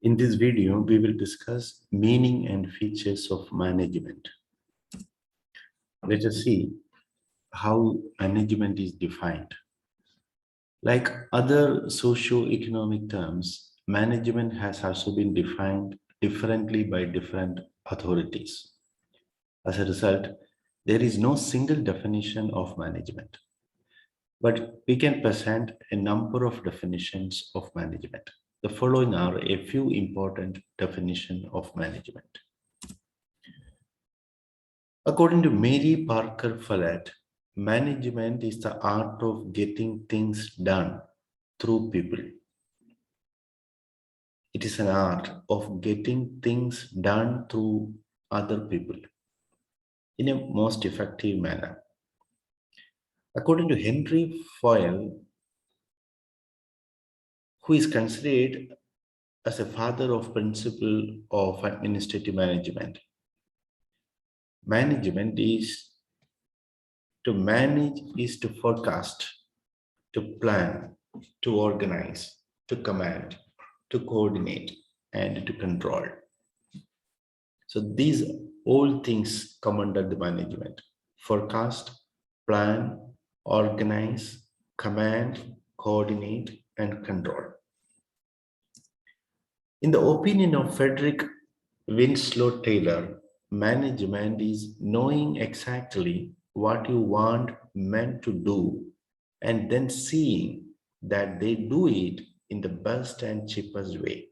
In this video, we will discuss meaning and features of management. Let us see how management is defined. Like other socio-economic terms, management has also been defined differently by different authorities. As a result, there is no single definition of management, but we can present a number of definitions of management. The following are a few important definitions of management. According to Mary Parker Follett, management is the art of getting things done through people. It is an art of getting things done through other people in a most effective manner. According to Henry Foyle, who is considered as a father of principle of administrative management, management is to manage is to forecast, to plan, to organize, to command, to coordinate, and to control. So these all things come under the management: forecast, plan, organize, command, coordinate, and control. In the opinion of Frederick Winslow Taylor, management is knowing exactly what you want men to do and then seeing that they do it in the best and cheapest way.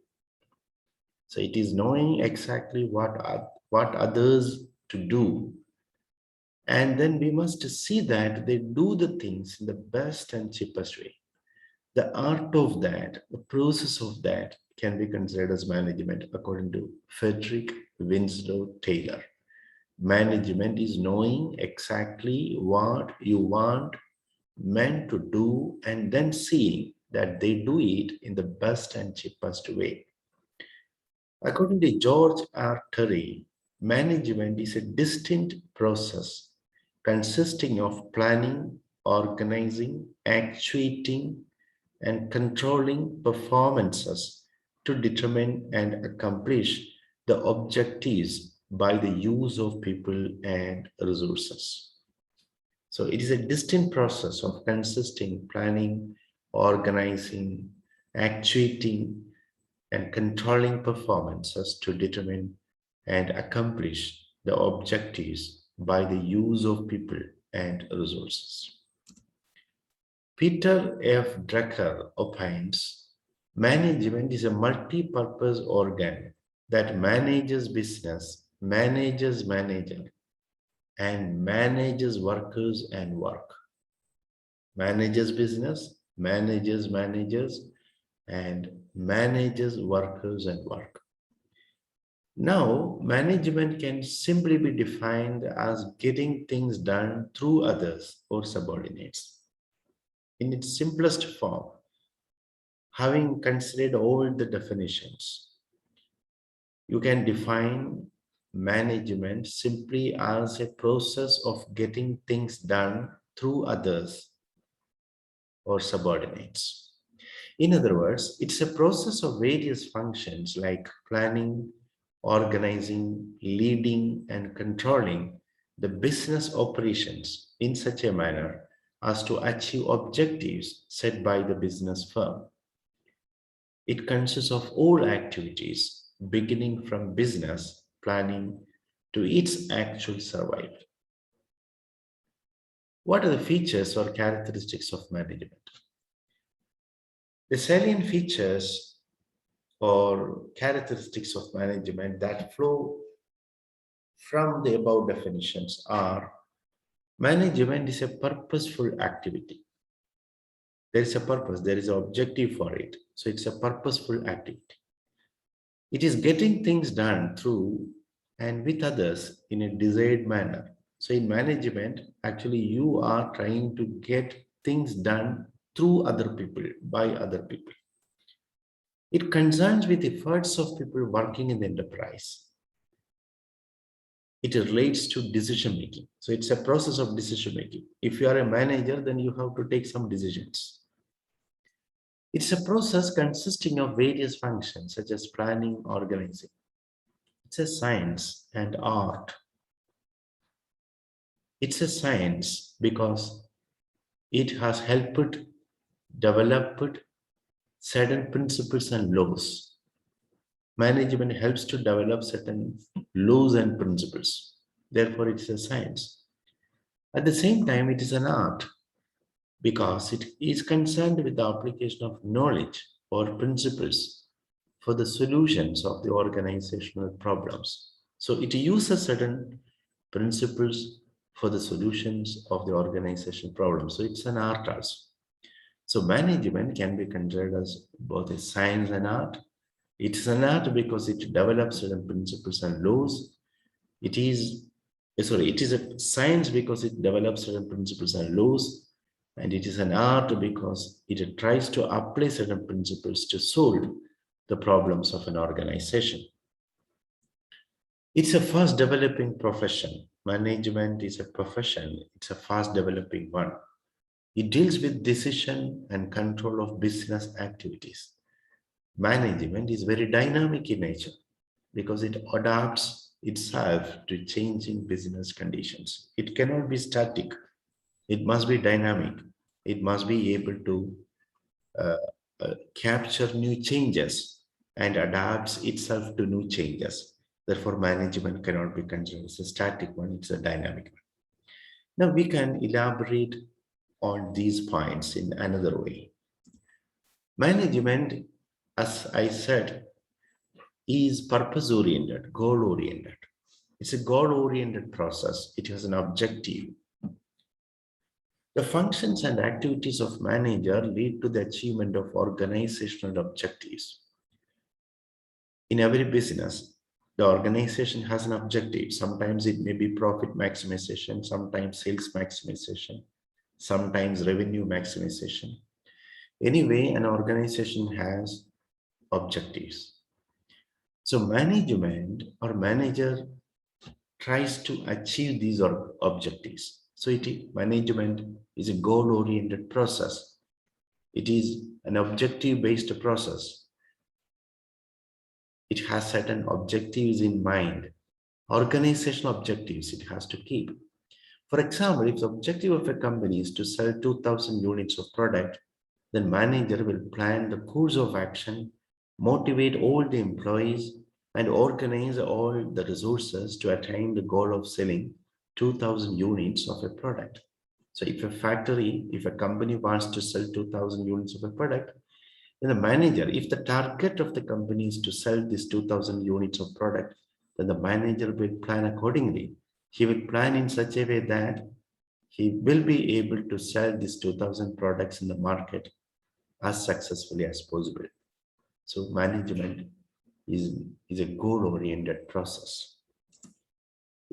So it is knowing exactly what others to do, and then we must see that they do the things in the best and cheapest way. The art of that, the process of that can be considered as management according to Frederick Winslow Taylor. Management is knowing exactly what you want men to do and then seeing that they do it in the best and cheapest way. According to George R. Terry, management is a distinct process consisting of planning, organizing, actuating, and controlling performances to determine and accomplish the objectives by the use of people and resources. So it is a distinct process of consisting planning, organizing, actuating, and controlling performances to determine and accomplish the objectives by the use of people and resources. Peter F. Drucker opines, management is a multi-purpose organ that manages business, manages manager, and manages workers and work. Manages business, manages managers, and manages workers and work. Now, management can simply be defined as getting things done through others or subordinates. In its simplest form, having considered all the definitions, you can define management simply as a process of getting things done through others or subordinates. In other words, it's a process of various functions like planning, organizing, leading, and controlling the business operations in such a manner as to achieve objectives set by the business firm. It consists of all activities, beginning from business planning to its actual survival. What are the features or characteristics of management? The salient features or characteristics of management that flow from the above definitions are: management is a purposeful activity. There is a purpose, there is an objective for it. So it's a purposeful activity. It is getting things done through and with others in a desired manner. So in management, actually you are trying to get things done through other people, by other people. It concerns with efforts of people working in the enterprise. It relates to decision making. So it's a process of decision making. If you are a manager, then you have to take some decisions. It's a process consisting of various functions such as planning, organizing. It's a science and art. It's a science because it has helped develop certain principles and laws. Management helps to develop certain laws and principles. Therefore, it is a science. At the same time, it is an art because it is concerned with the application of knowledge or principles for the solutions of the organizational problems. So it uses certain principles for the solutions of the organization problems. So it's an art also. So management can be considered as both a science and art. It is an art because it develops certain principles and laws. It is a science because it develops certain principles and laws, and it is an art because it tries to apply certain principles to solve the problems of an organization. It's a fast developing profession. Management is a profession, it's a fast developing one. It deals with decision and control of business activities. Management is very dynamic in nature because it adapts itself to changing business conditions. It cannot be static, it must be dynamic. It must be able to uh, capture new changes and adapts itself to new changes. Therefore, management cannot be considered as a static one, it's a dynamic one. Now, we can elaborate on these points in another way. Management, as I said, is purpose oriented, goal oriented. It's a goal oriented process, it has an objective. The functions and activities of manager lead to the achievement of organizational objectives. In every business, the organization has an objective. Sometimes it may be profit maximization, sometimes sales maximization, sometimes revenue maximization. Anyway, an organization has objectives. So management or manager tries to achieve these objectives. So management is a goal-oriented process. It is an objective-based process. It has certain objectives in mind. Organizational objectives it has to keep. For example, if the objective of a company is to sell 2,000 units of product, then manager will plan the course of action, motivate all the employees, and organize all the resources to attain the goal of selling 2,000 units of a product. So if a company wants to sell 2,000 units of a product, then the manager, if the target of the company is to sell this 2,000 units of product, then the manager will plan accordingly. He will plan in such a way that he will be able to sell these 2,000 products in the market as successfully as possible. So management is a goal-oriented process.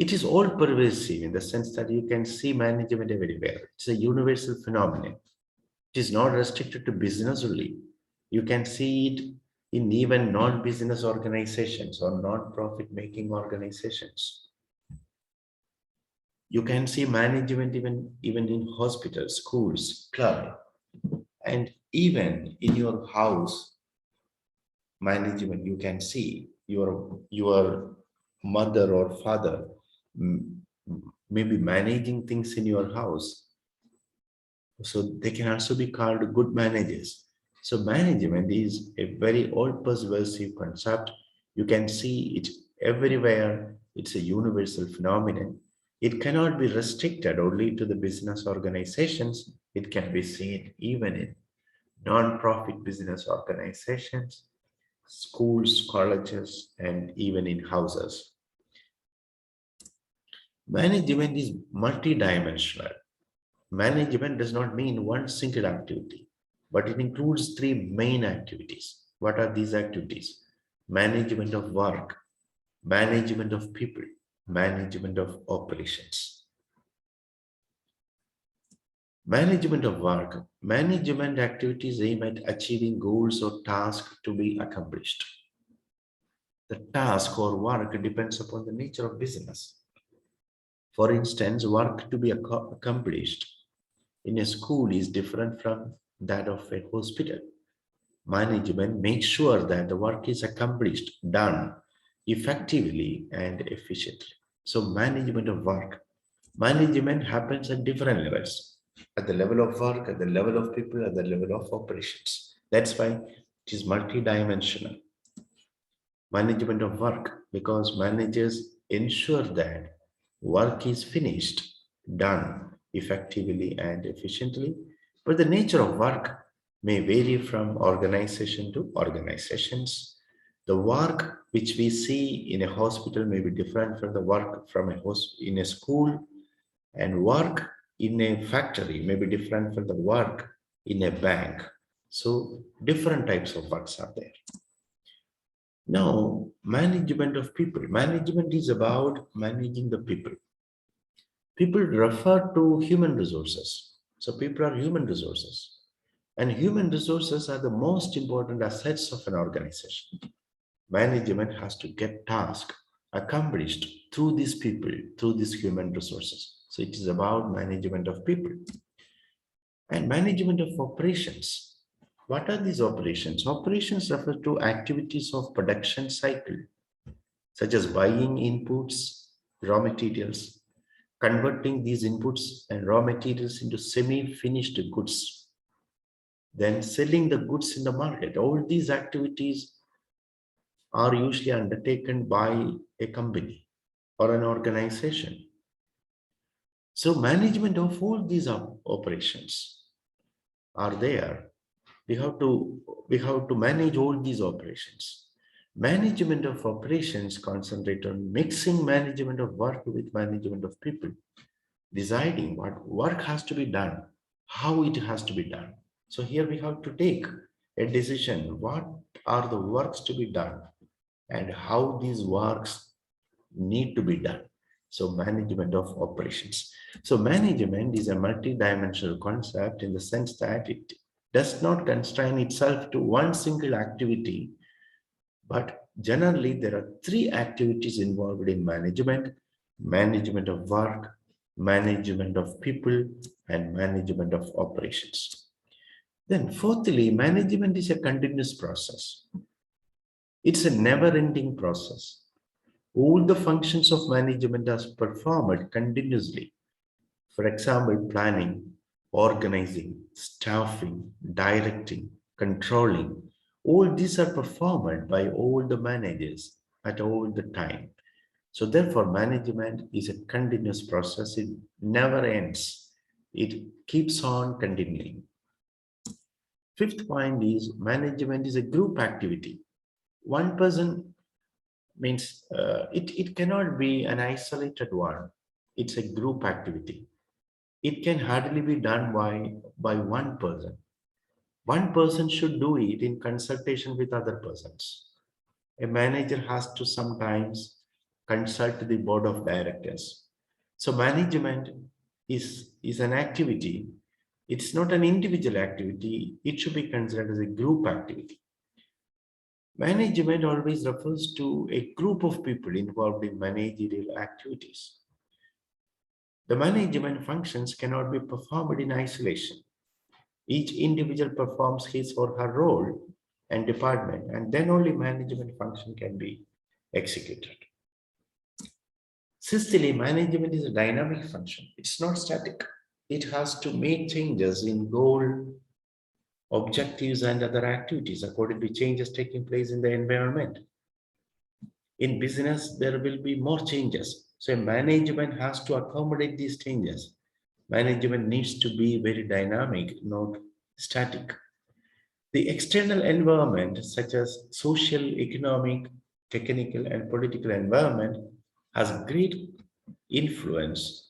It is all pervasive in the sense that you can see management everywhere. It's a universal phenomenon. It is not restricted to business only. You can see it in even non-business organizations or non-profit making organizations. You can see management even in hospitals, schools, club, and even in your house management. You can see your mother or father maybe managing things in your house, so they can also be called good managers. So management is a very all pervasive concept. You can see it everywhere. It's a universal phenomenon. It cannot be restricted only to the business organizations. It can be seen even in non-profit business organizations, schools, colleges, and even in houses. Management is multidimensional. Management does not mean one single activity, but it includes three main activities. What are these activities? Management of work, management of people, management of operations. Management of work. Management activities aim at achieving goals or tasks to be accomplished. The task or work depends upon the nature of business. For instance, work to be accomplished in a school is different from that of a hospital. Management makes sure that the work is accomplished, done effectively and efficiently. So management of work. Management happens at different levels. At the level of work, at the level of people, at the level of operations. That's why it is multidimensional. Management of work, because managers ensure that work is finished, done effectively and efficiently. But the nature of work may vary from organization to organizations. The work which we see in a hospital may be different from the work from in a school, and work in a factory may be different from the work in a bank. So different types of works are there. Now, management of people. Management is about managing the people. People refer to human resources. So people are human resources. And human resources are the most important assets of an organization. Management has to get tasks accomplished through these people, through these human resources. So it is about management of people. And management of operations. What are these operations? Operations refer to activities of production cycle, such as buying inputs, raw materials, converting these inputs and raw materials into semi-finished goods, then selling the goods in the market. All these activities are usually undertaken by a company or an organization. So management of all these operations are there. We have to manage all these operations. Management of operations concentrate on mixing management of work with management of people, deciding what work has to be done, how it has to be done. So here we have to take a decision, what are the works to be done and how these works need to be done. So management of operations. So management is a multi-dimensional concept in the sense that it does not constrain itself to one single activity, but generally there are three activities involved in management: management of work, management of people, and management of operations. Then fourthly, management is a continuous process. It's a never-ending process. All the functions of management are performed continuously. For example, planning, organizing, staffing, directing, controlling. All these are performed by all the managers at all the time. So therefore, management is a continuous process. It never ends. It keeps on continuing. Fifth point is management is a group activity. One person means it cannot be an isolated one. It's a group activity. It can hardly be done by one person. One person should do it in consultation with other persons. A manager has to sometimes consult the board of directors. So management is an activity. It's not an individual activity. It should be considered as a group activity. Management always refers to a group of people involved in managerial activities. The management functions cannot be performed in isolation. Each individual performs his or her role and department, and then only management function can be executed. Sixthly, management is a dynamic function. It's not static. It has to make changes in goal, objectives, and other activities according to changes taking place in the environment. In business, there will be more changes. So management has to accommodate these changes. Management needs to be very dynamic, not static. The external environment, such as social, economic, technical, and political environment, has great influence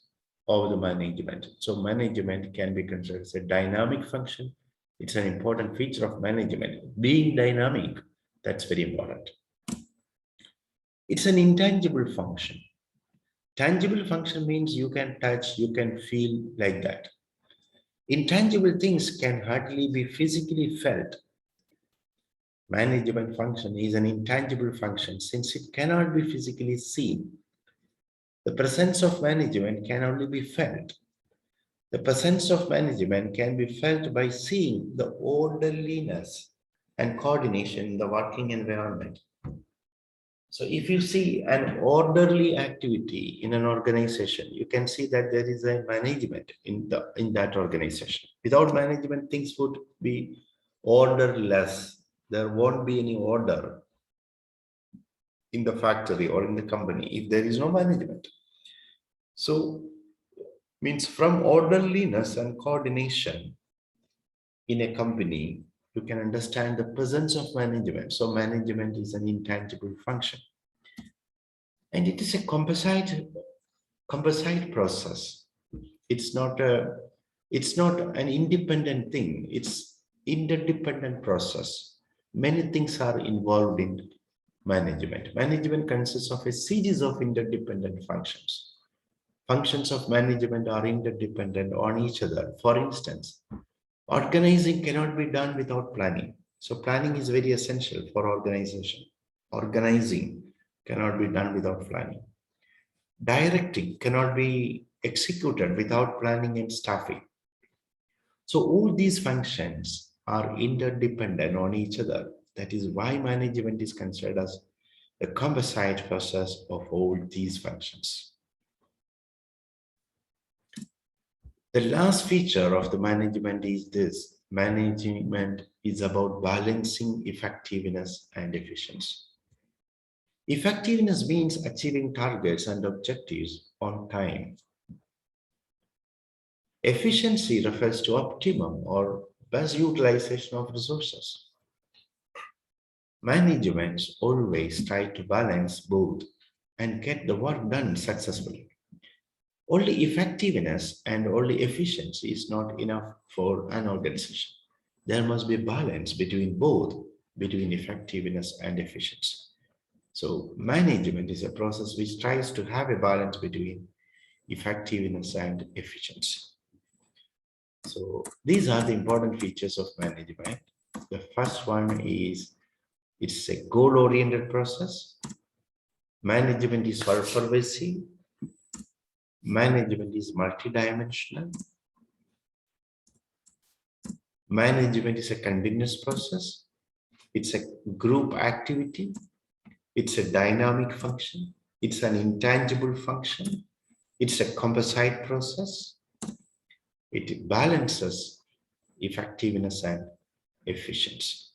over the management. So management can be considered as a dynamic function. It's an important feature of management. Being dynamic, that's very important. It's an intangible function. Tangible function means you can touch, you can feel like that. Intangible things can hardly be physically felt. Management function is an intangible function since it cannot be physically seen. The presence of management can only be felt. The presence of management can be felt by seeing the orderliness and coordination in the working environment. So if you see an orderly activity in an organization, you can see that there is a management in that organization. Without management, things would be orderless. There won't be any order in the factory or in the company if there is no management. So means from orderliness and coordination in a company, you can understand the presence of management. So management is an intangible function. And it is a composite process. It's not an independent thing. It's interdependent process. Many things are involved in management. Management consists of a series of interdependent functions. Functions of management are interdependent on each other. For instance, organizing cannot be done without planning. So planning is very essential for organization. Organizing cannot be done without planning. Directing cannot be executed without planning and staffing. So all these functions are interdependent on each other. That is why management is considered as the composite process of all these functions. The last feature of the management is this. Management is about balancing effectiveness and efficiency. Effectiveness means achieving targets and objectives on time. Efficiency refers to optimum or best utilization of resources. Management always try to balance both and get the work done successfully. Only effectiveness and only efficiency is not enough for an organization. There must be balance between both, between effectiveness and efficiency. So management is a process which tries to have a balance between effectiveness and efficiency. So these are the important features of management. The first one is it's a goal-oriented process. Management is all-pervasive. Management is multidimensional. Management is a continuous process. It's a group activity. It's a dynamic function. It's an intangible function. It's a composite process. It balances effectiveness and efficiency.